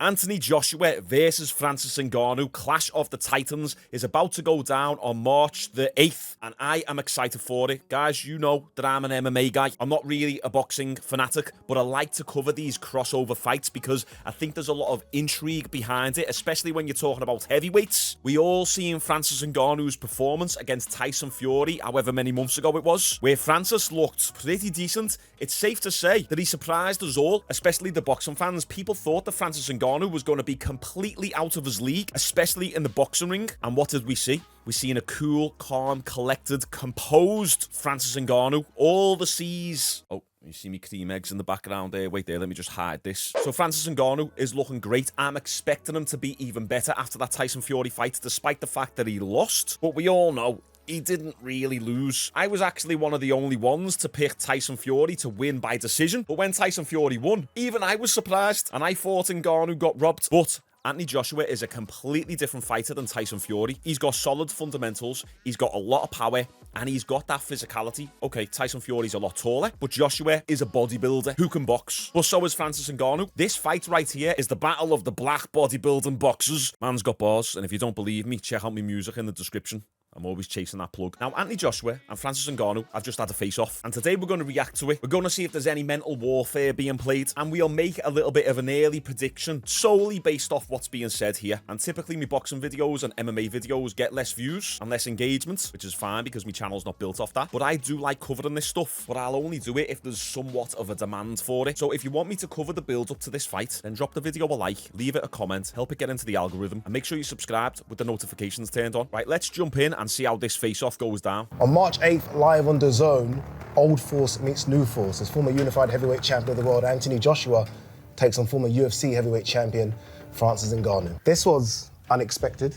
Anthony Joshua versus Francis Ngannou, Clash of the Titans, is about to go down on March the 8th, and I am excited for it. Guys, you know that I'm an MMA guy. I'm not really a boxing fanatic, but I like to cover these crossover fights because I think there's a lot of intrigue behind it, especially when you're talking about heavyweights. We all seen Francis Ngannou's performance against Tyson Fury, however many months ago it was, where Francis looked pretty decent. It's safe to say that he surprised us all, especially the boxing fans. People thought that Francis Ngannou was going to be completely out of his league, especially in the boxing ring. And what did we see? We seen a cool, calm, collected, composed Francis Ngannou. All the C's... Oh, you see me cream eggs in the background there. Wait there, let me just hide this. So Francis Ngannou is looking great. I'm expecting him to be even better after that Tyson Fury fight, despite the fact that he lost. But we all know he didn't really lose. I was actually one of the only ones to pick Tyson Fury to win by decision. But when Tyson Fury won, even I was surprised. And I thought Ngannou got robbed. But Anthony Joshua is a completely different fighter than Tyson Fury. He's got solid fundamentals, he's got a lot of power, and he's got that physicality. Okay, Tyson Fury's a lot taller, but Joshua is a bodybuilder who can box. But so is Francis Ngannou. This fight right here is the battle of the black bodybuilding boxers. Man's got bars, and if you don't believe me, check out my music in the description. I'm always chasing that plug. Now, Anthony Joshua and Francis Ngannou have just had a face-off, and today we're going to react to it. We're going to see if there's any mental warfare being played, and we'll make a little bit of an early prediction solely based off what's being said here. And typically, my boxing videos and MMA videos get less views and less engagement, which is fine because my channel's not built off that. But I do like covering this stuff, but I'll only do it if there's somewhat of a demand for it. So if you want me to cover the build-up to this fight, then drop the video a like, leave it a comment, help it get into the algorithm, and make sure you're subscribed with the notifications turned on. Right, let's jump in and see how this face-off goes down. On March 8th, live on DAZN, Old Force meets New Force. As former unified heavyweight champion of the world, Anthony Joshua takes on former UFC heavyweight champion Francis Ngannou. This was unexpected.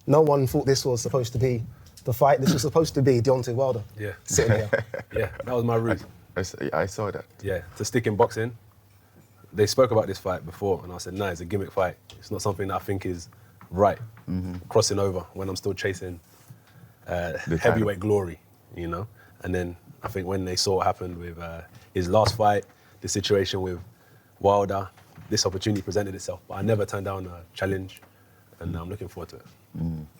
No one thought this was supposed to be the fight. This was supposed to be Deontay Wilder. Yeah. Sitting here. Yeah, that was my route. I saw that. Yeah, to stick in boxing. They spoke about this fight before, and I said, no, it's a gimmick fight. It's not something that I think is right. Crossing over when I'm still chasing heavyweight glory, you know? And then I think when they saw what happened with his last fight, the situation with Wilder, this opportunity presented itself. But I never turned down a challenge, and I'm looking forward to it.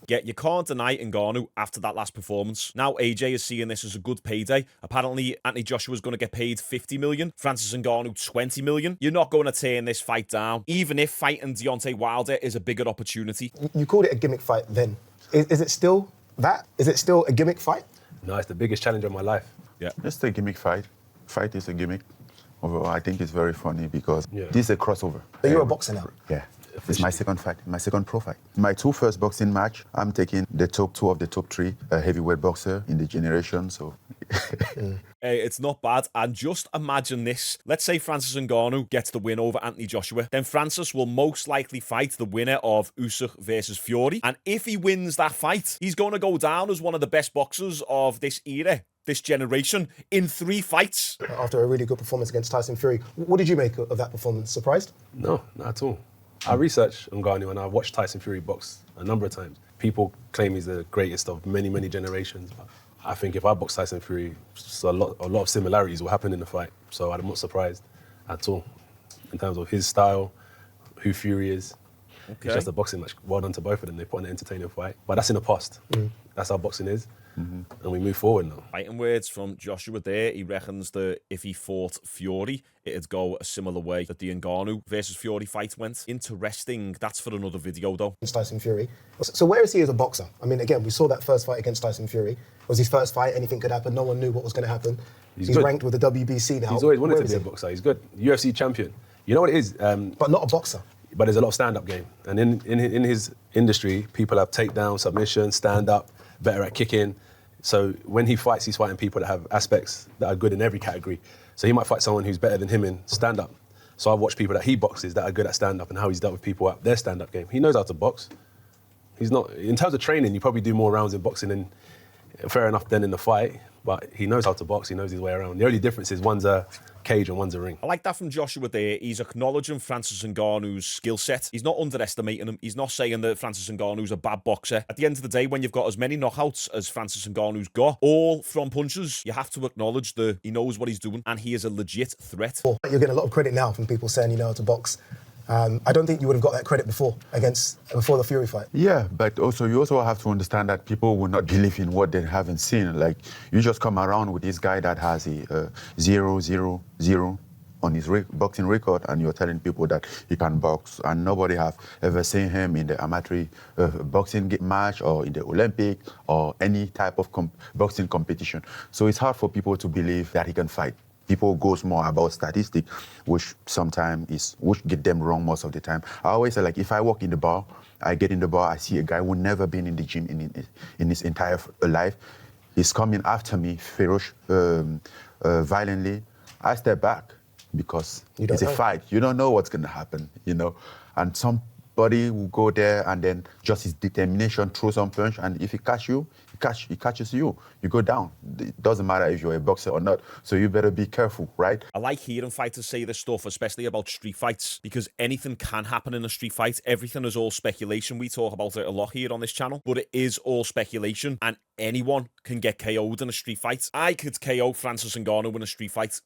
Yeah, you can't deny Ngannou after that last performance. Now AJ is seeing this as a good payday. Apparently, Anthony Joshua's going to get paid 50 million, Francis Ngannou 20 million. You're not going to turn this fight down, even if fighting Deontay Wilder is a bigger opportunity. You called it a gimmick fight then. Is it still that? Is it still a gimmick fight? No, it's the biggest challenge of my life. Yeah. It's a gimmick fight. Fight is a gimmick. Overall, I think it's very funny because this is a crossover. But you're a boxer now. Yeah. It's my second fight, my second pro fight. My two first boxing match, I'm taking the top two of the top three heavyweight boxer in the generation, so... Hey, it's not bad. And just imagine this. Let's say Francis Ngannou gets the win over Anthony Joshua. Then Francis will most likely fight the winner of Usyk versus Fury. And if he wins that fight, he's going to go down as one of the best boxers of this era, this generation, in 3 fights. After a really good performance against Tyson Fury. What did you make of that performance? Surprised? No, not at all. I researched Ngannou and I watched Tyson Fury box a number of times. People claim he's the greatest of many, many generations. But I think if I box Tyson Fury, a lot of similarities will happen in the fight. So I'm not surprised at all in terms of his style, who Fury is. Okay. It's just a boxing match. Well done to both of them. They put on an entertaining fight. But that's in the past. That's how boxing is. And we move forward now. Fighting words from Joshua there. He reckons that if he fought Fury, it'd go a similar way that the Ngannou versus Fury fight went. Interesting. That's for another video, though. Tyson Fury. So where is he as a boxer? I mean, again, we saw that first fight against Tyson Fury. It was his first fight. Anything could happen. No one knew what was going to happen. He's ranked with the WBC now. He's always wanted to be a boxer. He's good. UFC champion. You know what it is? But not a boxer. But there's a lot of stand-up game. And in his industry, people have takedown, submission, stand-up, better at kicking. So when he fights, he's fighting people that have aspects that are good in every category. So he might fight someone who's better than him in stand-up. So I've watched people that he boxes that are good at stand-up and how he's dealt with people at their stand-up game. He knows how to box. He's not, in terms of training, you probably do more rounds in boxing than, fair enough, than in the fight. But he knows how to box, he knows his way around. The only difference is one's a cage and one's a ring. I like that from Joshua there. He's acknowledging Francis Ngannou's skill set. He's not underestimating him. He's not saying that Francis Ngannou's a bad boxer. At the end of the day, when you've got as many knockouts as Francis Ngannou's got, all from punches, you have to acknowledge that he knows what he's doing and he is a legit threat. You're getting a lot of credit now from people saying you know how to box. I don't think you would have got that credit before the Fury fight. Yeah, but also you also have to understand that people will not believe in what they haven't seen. Like, you just come around with this guy that has a 0-0-0 on his boxing record, and you're telling people that he can box, and nobody have ever seen him in the amateur boxing match or in the Olympic or any type of boxing competition. So it's hard for people to believe that he can fight. People goes more about statistics, which get them wrong most of the time. I always say, like, if I walk in the bar, I get in the bar, I see a guy who never been in the gym in his entire life. He's coming after me violently. I step back because it's a fight. You don't know what's going to happen, you know. And somebody will go there and then just his determination throw some punch, and if he catch you, he catches you. You go down. It doesn't matter if you're a boxer or not. So you better be careful, right? I like hearing fighters say this stuff, especially about street fights, because anything can happen in a street fight. Everything is all speculation. We talk about it a lot here on this channel, but it is all speculation, and anyone can get KO'd in a street fight. I could KO Francis Ngannou in a street fight.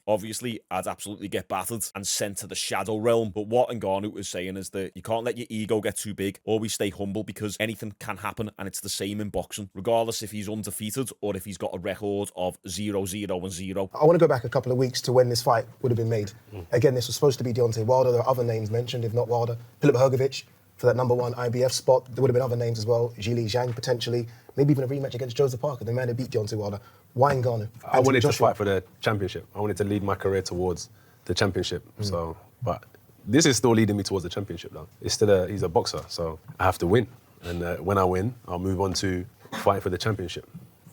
Obviously, I'd absolutely get battered and sent to the shadow realm. But what Ngannou is saying is that you can't let your ego get too big. Always stay humble, because anything can happen, and it's the same in boxing, regardless if he's undefeated or if he's got a record of 0-0-0. I want to go back a couple of weeks to when this fight would have been made. Again, this was supposed to be Deontay Wilder. There are other names mentioned, if not Wilder. Filip Hrgović for that #1 IBF spot. There would have been other names as well. Zhilei Zhang potentially. Maybe even a rematch against Joseph Parker, the man who beat Deontay Wilder. Why Ngannou? I wanted to fight for the championship. I wanted to lead my career towards the championship. So, but this is still leading me towards the championship, though. He's a boxer, so I have to win. And when I win, I'll move on to fighting for the championship.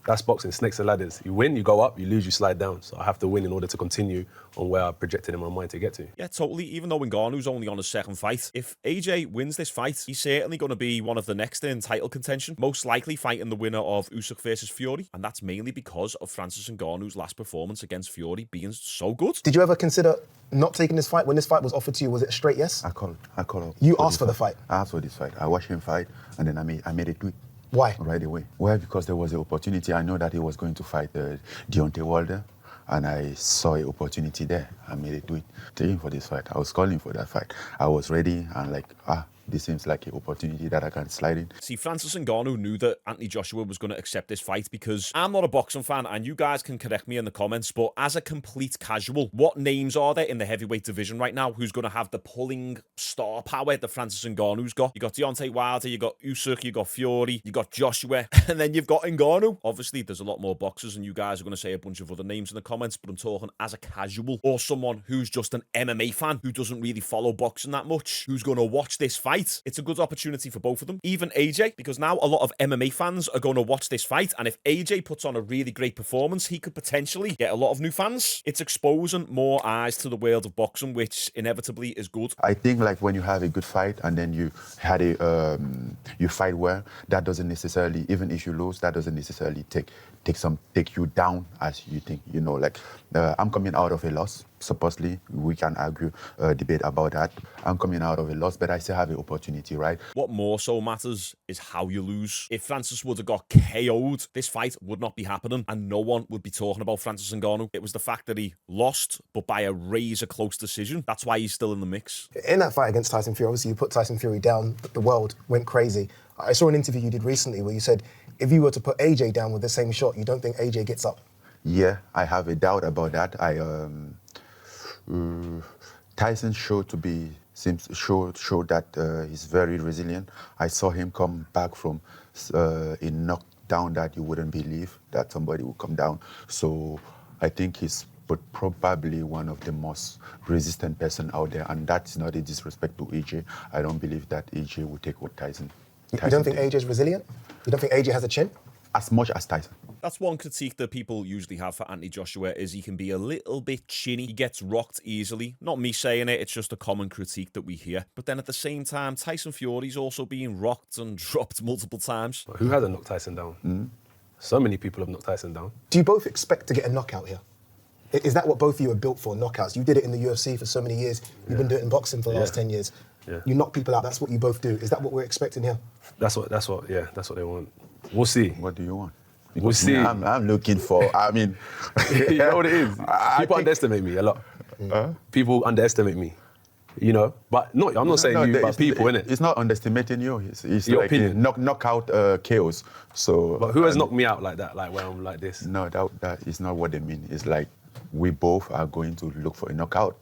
That's boxing, snakes and ladders. You win, you go up, you lose, you slide down. So I have to win in order to continue on where I projected in my mind to get to. Yeah, totally. Even though Ngannou's only on his second fight, if AJ wins this fight, he's certainly going to be one of the next in title contention, most likely fighting the winner of Usyk versus Fury, and that's mainly because of Francis Ngannou's last performance against Fury being so good. Did you ever consider not taking this fight? When this fight was offered to you, was it a straight yes? I called. You asked for the fight? I asked for this fight. I watched him fight, and then I made a tweet. Why? Right away. Well, because there was an opportunity. I know that he was going to fight Deontay Wilder, and I saw an opportunity there. I made a tweet taking for this fight. I was calling for that fight. I was ready, and like, this seems like an opportunity that I can slide in. See, Francis Ngannou knew that Anthony Joshua was going to accept this fight, because I'm not a boxing fan, and you guys can correct me in the comments, but as a complete casual, what names are there in the heavyweight division right now who's going to have the pulling star power that Francis Ngannou's got? You got Deontay Wilder, you got Usyk, you got Fury, you got Joshua, and then you've got Ngannou. Obviously, there's a lot more boxers, and you guys are going to say a bunch of other names in the comments, but I'm talking as a casual, or someone who's just an MMA fan who doesn't really follow boxing that much, who's going to watch this fight. It's a good opportunity for both of them. Even AJ, because now a lot of MMA fans are going to watch this fight, and if AJ puts on a really great performance, he could potentially get a lot of new fans. It's exposing more eyes to the world of boxing, which inevitably is good. I think, like, when you have a good fight and then you had you fight well, that doesn't necessarily, even if you lose, that doesn't necessarily take you down as you think. You know, like, I'm coming out of a loss. Supposedly, we can argue, debate about that. I'm coming out of a loss, but I still have an opportunity, right? What more so matters is how you lose. If Francis would have got KO'd, this fight would not be happening, and no one would be talking about Francis Ngannou. It was the fact that he lost, but by a razor-close decision. That's why he's still in the mix. In that fight against Tyson Fury, obviously you put Tyson Fury down, but the world went crazy. I saw an interview you did recently where you said, if you were to put AJ down with the same shot, you don't think AJ gets up? Yeah, I have a doubt about that. Tyson showed that he's very resilient. I saw him come back from a knockdown that you wouldn't believe that somebody would come down. So I think he's probably one of the most resistant person out there, and that's not a disrespect to AJ. I don't believe that AJ would take what Tyson. You don't think AJ's resilient? You don't think AJ has a chin? As much as Tyson. That's one critique that people usually have for Anthony Joshua, is he can be a little bit chinny. He gets rocked easily. Not me saying it, it's just a common critique that we hear. But then at the same time, Tyson Fury's also being rocked and dropped multiple times. Who hasn't knocked Tyson down? So many people have knocked Tyson down. Do you both expect to get a knockout here? Is that what both of you are built for, knockouts? You did it in the UFC for so many years. You've been doing it in boxing for the last 10 years. Yeah. You knock people out, that's what you both do. Is that what we're expecting here? That's what they want. We'll see. What do you want? We'll see. I'm looking for, I mean... You know what it is? People underestimate me a lot. People underestimate me. You know, but no, I'm not saying you, but people, innit? It's not underestimating you. It's Your like opinion. knockout chaos. So, But who has knocked me out like that, like when I'm like this? No, that is not what they mean. It's like we both are going to look for a knockout.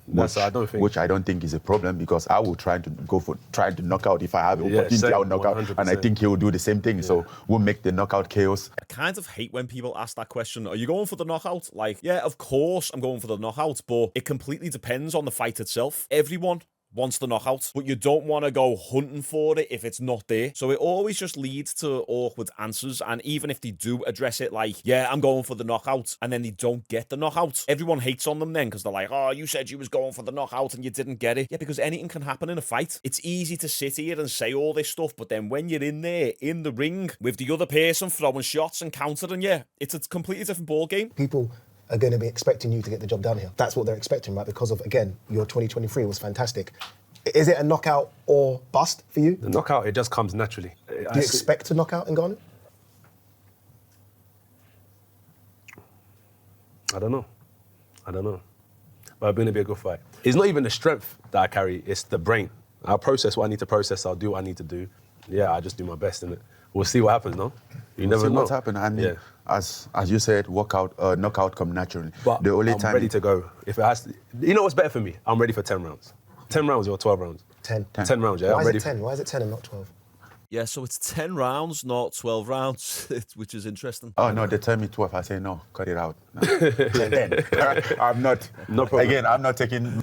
That's I don't think. Which I don't think is a problem because I will try to go for trying to knock out if I have an opportunity. same, I'll knock out, 100%. and I think he will do the same thing. So we'll make the knockout chaos. I kind of hate when people ask that question. Are you going for the knockout? Like, yeah, of course I'm going for the knockout, but it completely depends on the fight itself. Everyone wants the knockout, but you don't want to go hunting for it if it's not there. So it always just leads to awkward answers. And even if they do address it like, yeah, I'm going for the knockout, and then they don't get the knockout, everyone hates on them then because they're like, oh, you said you was going for the knockout and you didn't get it. Yeah, because anything can happen in a fight. It's easy to sit here and say all this stuff, but then when you're in there, in the ring, with the other person throwing shots and countering you, it's a completely different ball game. People are going to be expecting you to get the job done here. That's what they're expecting, right? Because of, again, your 2023 was fantastic. Is it a knockout or bust for you? The knockout, it just comes naturally. Do you expect to knock out Ngannou? I don't know. But it's going to be a good fight. It's not even the strength that I carry, it's the brain. I'll process what I need to process, I'll do what I need to do. Yeah, I just do my best in it. We'll see what happens, no? You never know. What's happened. I mean, as you said, knockout come naturally. But the only I'm time ready to go. If it has to, you know what's better for me? I'm ready for 10 rounds. 10 rounds or 12 rounds? 10. 10 rounds, yeah. Why I'm is ready. it 10? Why is it 10 and not 12? Yeah, so it's 10 rounds, not 12 rounds, which is interesting. Oh, no, they tell me 12. I say, no, cut it out. No. 10. I'm not. No problem. Again, I'm not taking...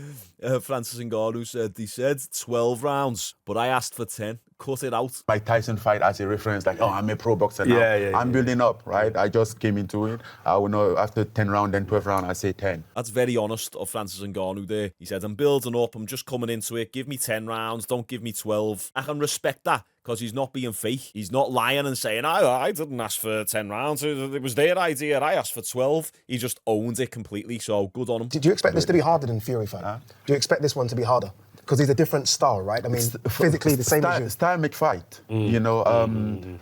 Francis Ngannou said, he said 12 rounds, but I asked for 10. Cut it out. My Tyson fight as a reference, like, oh, I'm a pro boxer now. I'm building up, right? I just came into it. I will know after 10 round, then 12 round, I say 10. That's very honest of Francis Ngannou there. He said, I'm building up, I'm just coming into it. Give me 10 rounds, don't give me 12. I can respect that because he's not being fake. He's not lying and saying, I didn't ask for 10 rounds. It was their idea. I asked for 12. He just owns it completely, so good on him. Did you expect this to be harder than Fury fight? Do you expect this one to be harder? Because he's a different style, right? I mean, physically the same as you. Style make fight. You know,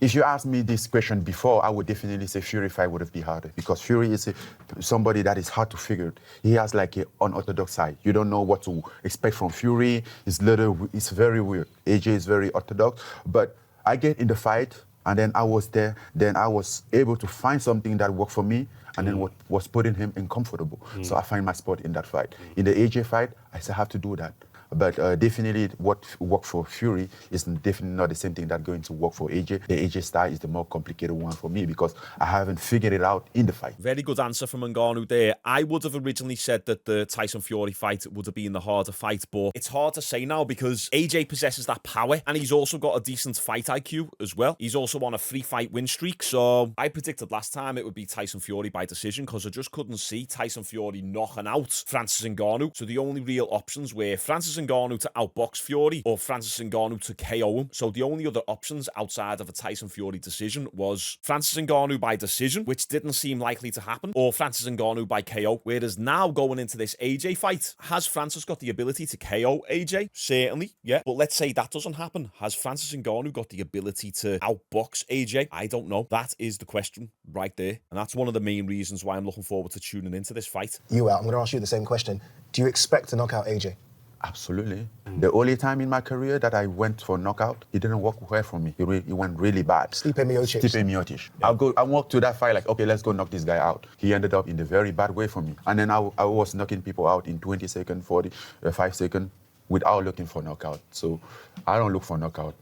if you asked me this question before, I would definitely say Fury fight would have been harder because Fury is somebody that is hard to figure. He has like an unorthodox side. You don't know what to expect from Fury. It's very weird. AJ is very orthodox, but I get in the fight and then I was there. Then I was able to find something that worked for me. And then what was putting him uncomfortable. So I find my spot in that fight. In the AJ fight, I still have to do that. But definitely what worked for Fury is definitely not the same thing that's going to work for AJ. The AJ style is the more complicated one for me because I haven't figured it out in the fight. Very good answer from Ngannou there. I would have originally said that the Tyson Fury fight would have been the harder fight, but it's hard to say now because AJ possesses that power and he's also got a decent fight IQ as well. He's also on a 3-fight win streak, so I predicted last time it would be Tyson Fury by decision because I just couldn't see Tyson Fury knocking out Francis Ngannou. So the only real options were Francis Ngannou to outbox Fury or Francis Ngannou to KO him. So the only other options outside of a Tyson Fury decision was Francis Ngannou by decision, which didn't seem likely to happen, or Francis Ngannou by KO. Whereas now going into this AJ fight, has Francis got the ability to KO AJ? Certainly, yeah. But let's say that doesn't happen. Has Francis Ngannou got the ability to outbox AJ? I don't know. That is the question right there. And that's one of the main reasons why I'm looking forward to tuning into this fight. I'm going to ask you the same question. Do you expect to knock out AJ? Absolutely. The only time in my career that I went for knockout, it didn't work well for me. It went really bad. Stipe Miocic. Yeah. I walked to that fight like, okay, let's go knock this guy out. He ended up in a very bad way for me. And then I was knocking people out in 20 seconds, 5 seconds without looking for knockout. So I don't look for knockout.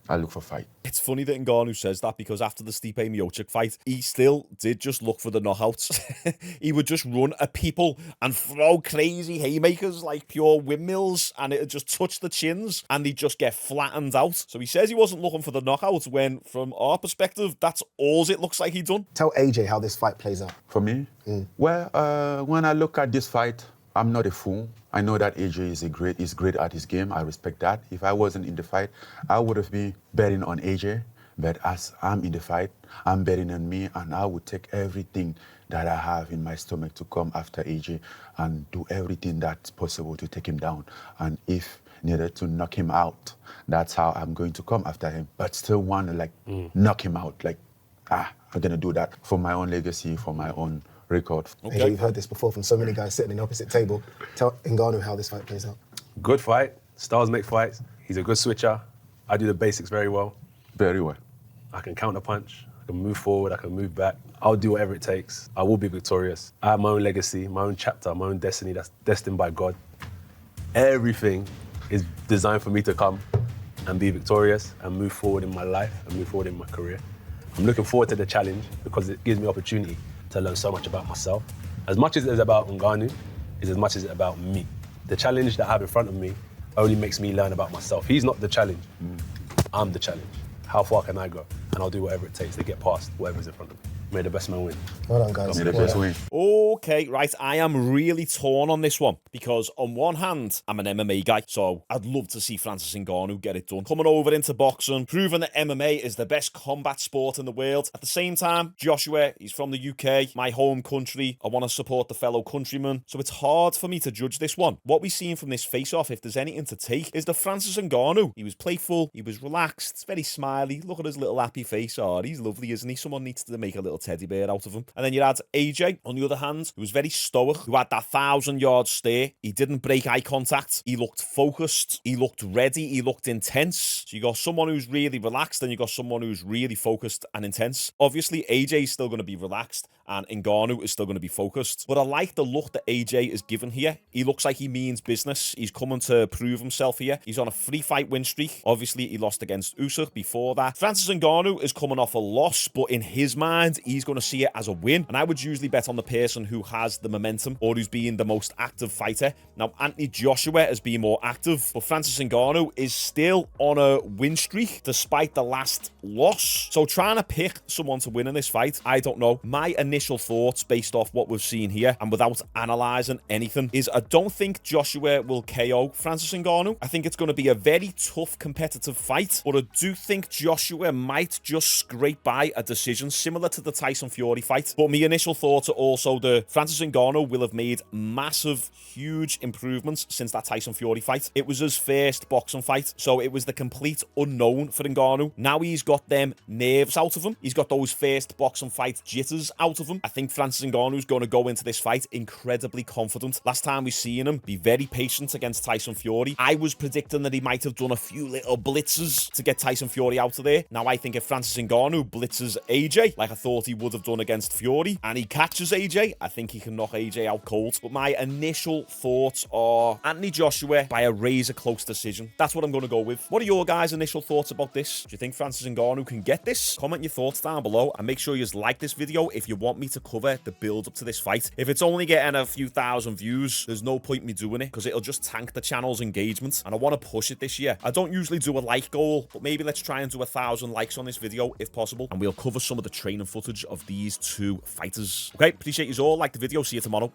I look for fight. It's funny that Ngannou says that because after the Stipe Miocic fight, he still did just look for the knockouts. He would just run at people and throw crazy haymakers like pure windmills and it'd just touch the chins and they'd just get flattened out. So he says he wasn't looking for the knockouts when, from our perspective, that's all it looks like he done. Tell AJ how this fight plays out. For me? Well, when I look at this fight, I'm not a fool. I know that AJ is great at his game. I respect that. If I wasn't in the fight, I would have been betting on AJ. But as I'm in the fight, I'm betting on me, and I would take everything that I have in my stomach to come after AJ and do everything that's possible to take him down. And if needed to knock him out, that's how I'm going to come after him. But still want to knock him out. I'm gonna do that for my own legacy, for my own record. AJ, you've heard this before from so many guys sitting in the opposite table. Tell Ngannou how this fight plays out. Good fight. Styles make fights. He's a good switcher. I do the basics very well. Very well. I can counter punch. I can move forward. I can move back. I'll do whatever it takes. I will be victorious. I have my own legacy, my own chapter, my own destiny that's destined by God. Everything is designed for me to come and be victorious and move forward in my life and move forward in my career. I'm looking forward to the challenge because it gives me opportunity to learn so much about myself. As much as it's about Ngannou, is as much as it's about me. The challenge that I have in front of me only makes me learn about myself. He's not the challenge. I'm the challenge. How far can I go? And I'll do whatever it takes to get past whatever's in front of me. May the best man win. Well done, guys. May the best win. Okay, right, I am really torn on this one because on one hand, I'm an MMA guy, so I'd love to see Francis Ngannou get it done. Coming over into boxing, proving that MMA is the best combat sport in the world. At the same time, Joshua, he's from the UK, my home country. I want to support the fellow countrymen, so it's hard for me to judge this one. What we've seen from this face-off, if there's anything to take, is that Francis Ngannou, he was playful, he was relaxed, very smiley. Look at his little happy face. Oh, he's lovely, isn't he? Someone needs to make a little teddy bear out of him. And then you had AJ, on the other hand, who was very stoic, who had that 1,000-yard stare. He didn't break eye contact. He looked focused. He looked ready. He looked intense. So you got someone who's really relaxed, and you got someone who's really focused and intense. Obviously, AJ is still going to be relaxed, and Ngannou is still going to be focused. But I like the look that AJ is given here. He looks like he means business. He's coming to prove himself here. He's on a 3-fight win streak. Obviously, he lost against Usyk before that. Francis Ngannou is coming off a loss, but in his mind, he's going to see it as a win. And I would usually bet on the person who has the momentum or who's being the most active fighter. Now, Anthony Joshua has been more active, but Francis Ngannou is still on a win streak despite the last loss. So trying to pick someone to win in this fight, I don't know. My initial thoughts based off what we've seen here and without analysing anything is I don't think Joshua will KO Francis Ngannou. I think it's going to be a very tough competitive fight, but I do think Joshua might just scrape by a decision similar to the Tyson Fury fight. But my initial thoughts are also that Francis Ngannou will have made massive, huge improvements since that Tyson Fury fight. It was his first boxing fight, so it was the complete unknown for Ngannou. Now he's got them nerves out of him. He's got those first boxing fight jitters out of him. I think Francis Ngannou's going to go into this fight incredibly confident. Last time we seen him be very patient against Tyson Fury, I was predicting that he might have done a few little blitzes to get Tyson Fury out of there. Now I think if Francis Ngannou blitzes AJ, like I thought he would have done against Fury, and he catches AJ, I think he can knock AJ out cold. But my initial thoughts are Anthony Joshua by a razor-close decision. That's what I'm going to go with. What are your guys' initial thoughts about this? Do you think Francis Ngannou can get this? Comment your thoughts down below, and make sure you like this video if you want me to cover the build-up to this fight. If it's only getting a few thousand views, there's no point me doing it, because it'll just tank the channel's engagement, and I want to push it this year. I don't usually do a like goal, but maybe let's try and do 1,000 likes on this video if possible, and we'll cover some of the training footage of these two fighters. Okay, appreciate you all. Like the video. See you tomorrow.